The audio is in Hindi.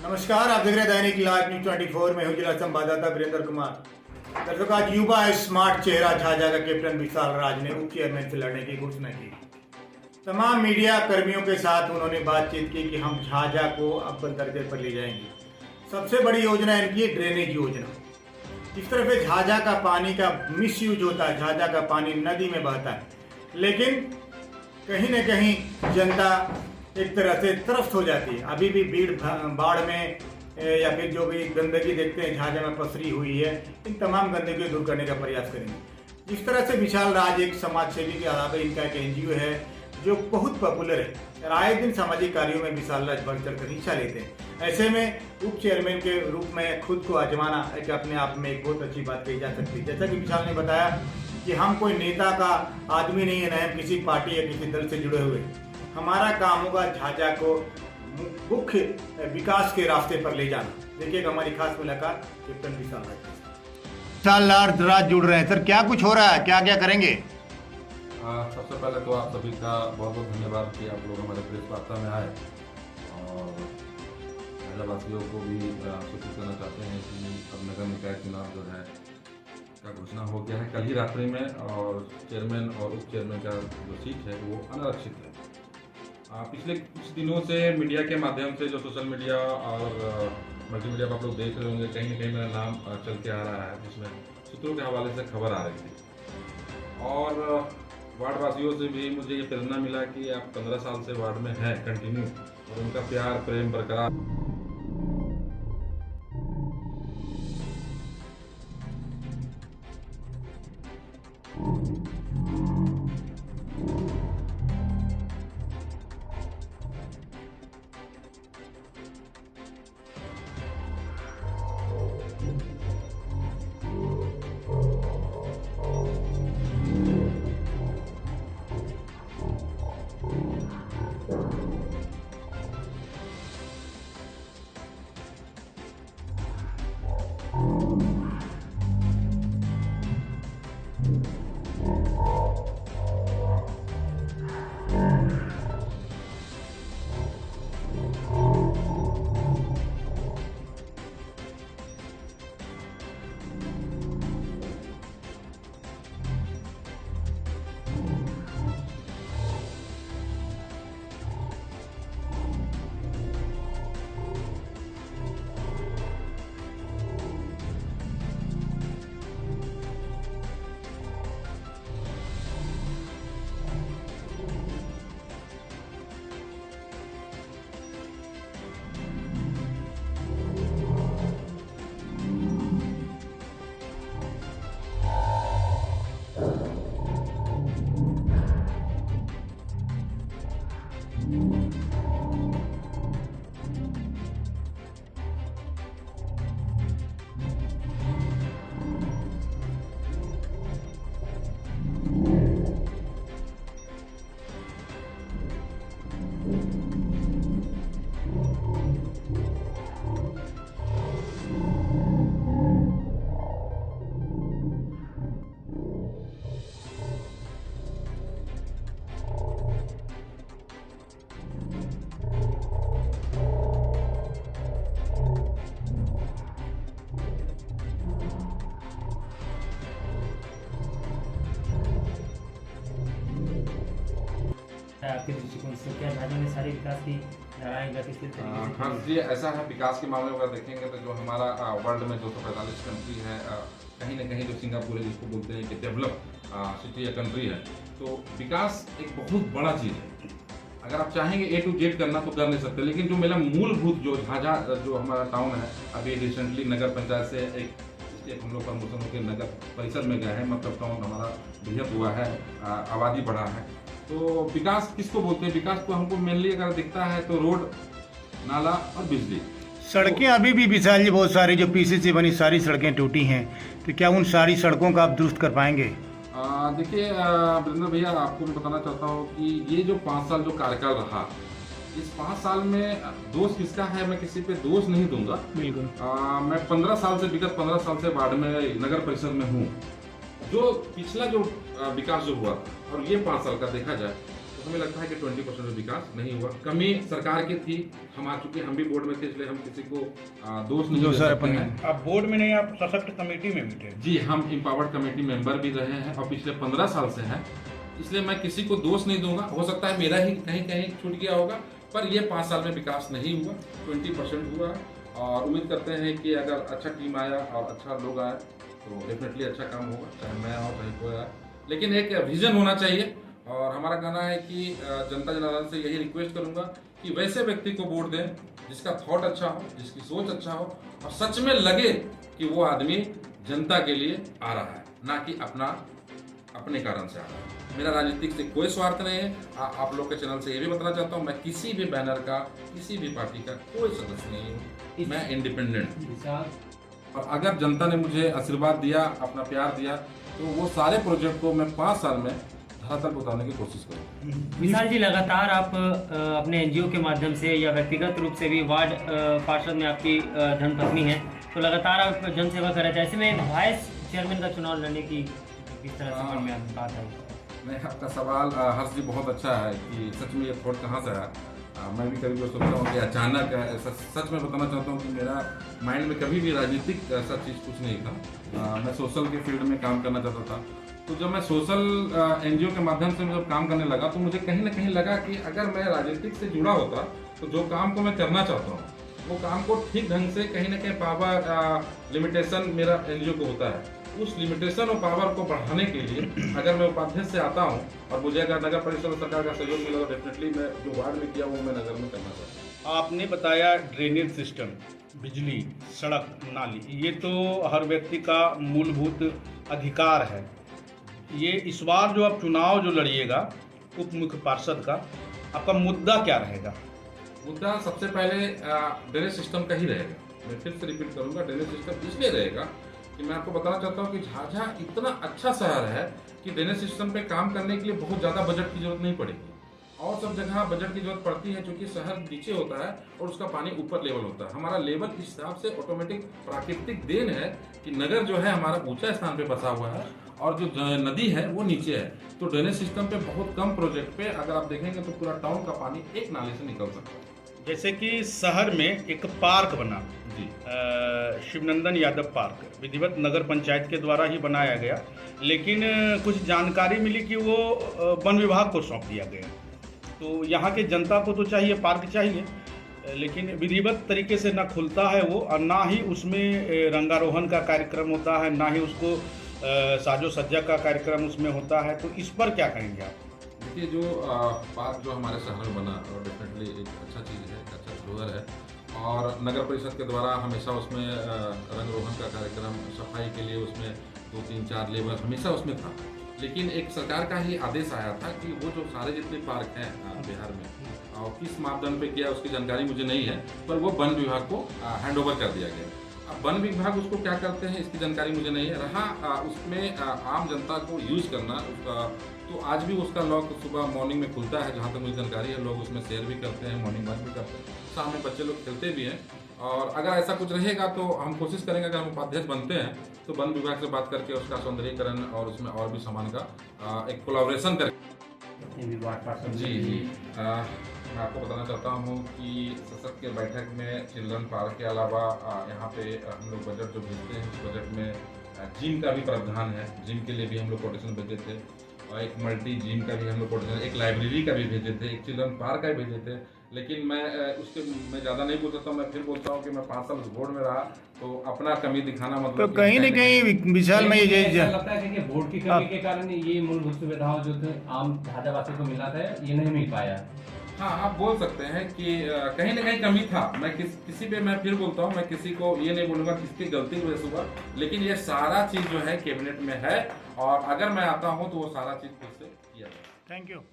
नमस्कार, आप देख रहे हैं दैनिक लाइव न्यूज 24 में हूं जिला संवाददाता वीरेंद्र कुमार। दर्शकों, आज युवा स्मार्ट चेहरा झाझा का कैप्टन विशाल राज ने उप चेयरमैन से लड़ने की घोषणा की। तमाम मीडिया कर्मियों के साथ उन्होंने बातचीत की कि हम झाझा को अव्वल दर्जे पर ले जाएंगे। सबसे बड़ी योजना इनकी है ड्रेनेज योजना। जिस तरह से झाझा का पानी का मिसयूज होता है, झाझा का पानी नदी में बहता है, लेकिन कहीं न कहीं जनता एक तरह से त्रस्त हो जाती है। अभी भी भीड़ बाढ़ में या फिर जो भी गंदगी देखते हैं झाझा में पसरी हुई है, इन तमाम गंदगी को दूर करने का प्रयास करेंगे। जिस तरह से विशाल राज एक समाज सेवी के अलावा इनका एक एनजीओ है जो बहुत पॉपुलर है। आए दिन सामाजिक कार्यों में विशाल राज बढ़ चढ़ कर हिस्सा लेते हैं। ऐसे में उप चेयरमैन के रूप में खुद को आजमाना एक अपने आप में एक बहुत अच्छी बात कही जा सकती है। जैसा कि विशाल ने बताया कि हम कोई नेता का आदमी नहीं है, न हम किसी पार्टी या किसी दल से जुड़े हुए। हमारा काम होगा झाझा को मुख्य विकास के रास्ते पर ले जाना। देखिएगा हमारी खास मुलाकात कैप्टन विशाल राज जुड़ रहे हैं। सर, क्या कुछ हो रहा है, क्या क्या करेंगे? सबसे पहले तो आप सभी का बहुत बहुत धन्यवाद कि आप लोग हमारे प्रेस वार्ता में आए और झाझावासियों को भी सूचित करना चाहते हैं कि अब नगर निकाय चुनाव जो है का घोषणा हो गया है कल ही रात्रि में, और चेयरमैन और उप चेयरमैन का जो सीट है वो अनारक्षित है। पिछले कुछ दिनों से मीडिया के माध्यम से जो सोशल मीडिया और मल्टीमीडिया पर आप लोग देख रहे होंगे, कहीं ना कहीं मेरा नाम चल के आ रहा है, जिसमें सूत्रों के हवाले से खबर आ रही थी। और वार्ड वासियों से भी मुझे ये प्रेरणा मिला कि आप 15 साल से वार्ड में हैं कंटिन्यू, और उनका प्यार प्रेम बरकरार। आपके दृष्टिकोण से क्या झाझा में सारे विकास की धाराएं गतिशील हाँ जी, ऐसा है। विकास के मामले में अगर देखेंगे तो जो हमारा वर्ल्ड में 245 कंट्री है, कहीं ना कहीं जो सिंगापुर है जिसको बोलते हैं कि डेवलप सिटी या कंट्री है, तो विकास एक बहुत बड़ा चीज़ है। अगर आप चाहेंगे A to Z करना तो कर नहीं सकते, लेकिन जो मेरा मूलभूत जो झाझा जो हमारा टाउन है, अभी रिसेंटली नगर पंचायत से एक हम लोग प्रमोशन होकर नगर परिषद में गए हैं, मतलब टाउन हमारा बृहद हुआ है, आबादी बढ़ा है। तो विकास किसको बोलते हैं? विकास तो हमको मेनली अगर दिखता है तो रोड, नाला और बिजली। सड़कें अभी भी विशाल जी बहुत सारी जो पीसी से बनी सारी सड़कें टूटी हैं, तो क्या उन सारी सड़कों का आप दुरुस्त कर पाएंगे? देखिए वीरेंद्र भैया, आपको मैं बताना चाहता हूँ कि ये जो 5 साल जो कार्यकाल रहा, इस 5 साल में दोष किसका है, मैं किसी पे दोष नहीं दूंगा। बिल्कुल। मैं 15 साल से विगत 15 साल से वार्ड में नगर परिषद में हूँ। जो पिछला जो विकास जो हुआ और ये 5 साल का देखा जाए तो हमें लगता है कि 20% विकास नहीं हुआ। कमी सरकार की थी, हम आ चुके, हम भी बोर्ड में थे, इसलिए हम किसी को दोष नहीं दे सकते हैं। आप बोर्ड में नहीं, आप सशक्त कमेटी में भी थे। जी, हम इम्पावर्ड कमेटी मेंबर भी रहे हैं और पिछले 15 साल से हैं, इसलिए मैं किसी को दोष नहीं दूंगा। हो सकता है मेरा ही कहीं कहीं छूट गया होगा, पर ये 5 साल में विकास नहीं हुआ, 20% हुआ। और उम्मीद करते हैं कि अगर अच्छा टीम आया और अच्छा लोग आए तो डेफिनेटली अच्छा काम होगा, चाहे मैं और चाहे कोई आए। लेकिन एक विजन होना चाहिए और हमारा कहना है कि जनता जनार्दन से यही रिक्वेस्ट करूंगा कि वैसे व्यक्ति को वोट दें जिसका थॉट अच्छा हो, जिसकी सोच अच्छा हो और सच में लगे कि वो आदमी जनता के लिए आ रहा है, ना कि अपने कारण से आ रहा है। मेरा राजनीतिक से कोई स्वार्थ नहीं है। आप लोग के चैनल से ये भी बताना चाहता हूँ, मैं किसी भी बैनर का, किसी भी पार्टी का कोई सदस्य नहीं हूँ, मैं इंडिपेंडेंट। और अगर जनता ने मुझे आशीर्वाद दिया, अपना प्यार दिया, तो वो सारे प्रोजेक्ट को मैं 5 साल में धरातल पर उतारने की कोशिश करूँगा। विशाल जी, लगातार आप अपने एनजीओ के माध्यम से या व्यक्तिगत रूप से भी वार्ड पार्षद में आपकी धर्मपत्नी है, तो लगातार आप जन सेवा कर रहे थे। ऐसे में वाइस चेयरमैन का चुनाव लड़ने की किस तरह से मन में आपकी बात आई? नहीं, आपका सवाल हर्ष जी बहुत अच्छा है कि सच में ये थॉट कहाँ से आया। मैं भी कभी सोचता हूँ कि अचानक ऐसा, सच में बताना चाहता हूँ कि मेरा माइंड में कभी भी राजनीतिक ऐसा चीज़ कुछ नहीं था। मैं सोशल के फील्ड में काम करना चाहता था, तो जब मैं सोशल एनजीओ के माध्यम से जब काम करने लगा तो मुझे कहीं ना कहीं लगा कि अगर मैं राजनीतिक से जुड़ा होता तो जो काम को मैं करना चाहता हूँ वो काम को ठीक ढंग से कहीं ना कहीं पावर लिमिटेशन मेरा एनजीओ को होता है, उस लिमिटेशन और पावर को बढ़ाने के लिए अगर मैं उपाध्यक्ष से आता हूँ और मुझे अगर नगर परिषद और सरकार का सहयोग मिला तो डेफिनेटली मैं जो वार्ड में किया वो मैं नगर में करना चाहता हूँ। आपने बताया ड्रेनेज सिस्टम, बिजली, सड़क, नाली, ये तो हर व्यक्ति का मूलभूत अधिकार है। ये इस बार जो आप चुनाव जो लड़िएगा उप मुख्य पार्षद का, आपका मुद्दा क्या रहेगा? मुद्दा सबसे पहले ड्रेनेज सिस्टम का ही रहेगा। मैं फिर से रिपीट करूंगा, ड्रेनेज सिस्टम इसलिए रहेगा कि मैं आपको बताना चाहता हूँ कि झाझा इतना अच्छा शहर है कि ड्रेनेज सिस्टम पे काम करने के लिए बहुत ज़्यादा बजट की जरूरत नहीं पड़ेगी। और सब जगह बजट की जरूरत पड़ती है क्योंकि शहर नीचे होता है और उसका पानी ऊपर लेवल होता है। हमारा लेवल इस हिसाब से ऑटोमेटिक प्राकृतिक देन है कि नगर जो है हमारा ऊंचा स्थान पे बसा हुआ है और जो नदी है वो नीचे है। तो ड्रेनेज सिस्टम पे बहुत कम प्रोजेक्ट पे अगर आप देखेंगे तो पूरा टाउन का पानी एक नाले से निकल सकता है। जैसे कि शहर में एक पार्क बना जी, शिवनंदन यादव पार्क, विधिवत नगर पंचायत के द्वारा ही बनाया गया, लेकिन कुछ जानकारी मिली कि वो वन विभाग को सौंप दिया गया। तो यहाँ के जनता को तो चाहिए पार्क चाहिए, लेकिन विधिवत तरीके से ना खुलता है वो, और ना ही उसमें रंगारोहण का कार्यक्रम होता है, ना ही उसको साजो सज्जा का कार्यक्रम उसमें होता है। तो इस पर क्या कहेंगे आप? देखिए, जो पार्क जो हमारे शहर में बना और डेफिनेटली एक अच्छा चीज़ है, एक अच्छा धरोहर है और नगर परिषद के द्वारा हमेशा उसमें रंग रोगन का कार्यक्रम, सफाई के लिए उसमें 2, 3, 4 लेबर हमेशा उसमें था। लेकिन एक सरकार का ही आदेश आया था कि वो जो सारे जितने पार्क हैं बिहार में और किस मापदंड पे किया उसकी जानकारी मुझे नहीं है, पर वो वन विभाग को हैंड ओवर कर दिया गया। अब वन विभाग उसको क्या करते हैं इसकी जानकारी मुझे नहीं है। रहा उसमें आम जनता को यूज़ करना उसका, तो आज भी उसका लॉक सुबह मॉर्निंग में खुलता है, जहाँ तक मुझे जानकारी है। लोग उसमें शेयर भी करते हैं, मॉर्निंग वॉक भी करते हैं, शाम में बच्चे लोग खेलते भी हैं। और अगर ऐसा कुछ रहेगा तो हम कोशिश करेंगे, अगर हम उपाध्यक्ष बनते हैं तो वन विभाग से बात करके उसका सौंदर्यीकरण और उसमें और भी सामान का एक कोलैबोरेशन करें। जी, मैं आपको बताना चाहता हूँ कि संसद के बैठक में चिल्ड्रन पार्क के अलावा यहाँ पे हम लोग बजट जो भेजते हैं उस बजट में जिम का भी प्रावधान है। जिम के लिए भी हम लोग कोटेशन भेजे थे और एक मल्टी जिम का भी हम लोग कोटेशन, एक लाइब्रेरी का भी भेजे थे, एक चिल्ड्रन पार्क का भी भेजे थे। लेकिन मैं ज़्यादा नहीं बोल सकता हूँ। मैं फिर बोलता हूँ कि मैं 5 साल उस बोर्ड में रहा तो अपना कमी दिखाना मतलब तो कहीं न कहीं विशाल में ये लगता है कि वोट की कमी के कारण ये मूलभूत सुविधाओं जो आम झाझावासी को मिला था ये नहीं मिल पाया। हाँ, आप बोल सकते हैं कि कहीं ना कहीं कमी था। मैं किसी पे मैं फिर बोलता हूँ, मैं किसी को ये नहीं बोलूँगा किसकी गलती की वजह से हुआ, लेकिन ये सारा चीज़ जो है कैबिनेट में है और अगर मैं आता हूँ तो वो सारा चीज़ फिर से किया जाए। Thank you.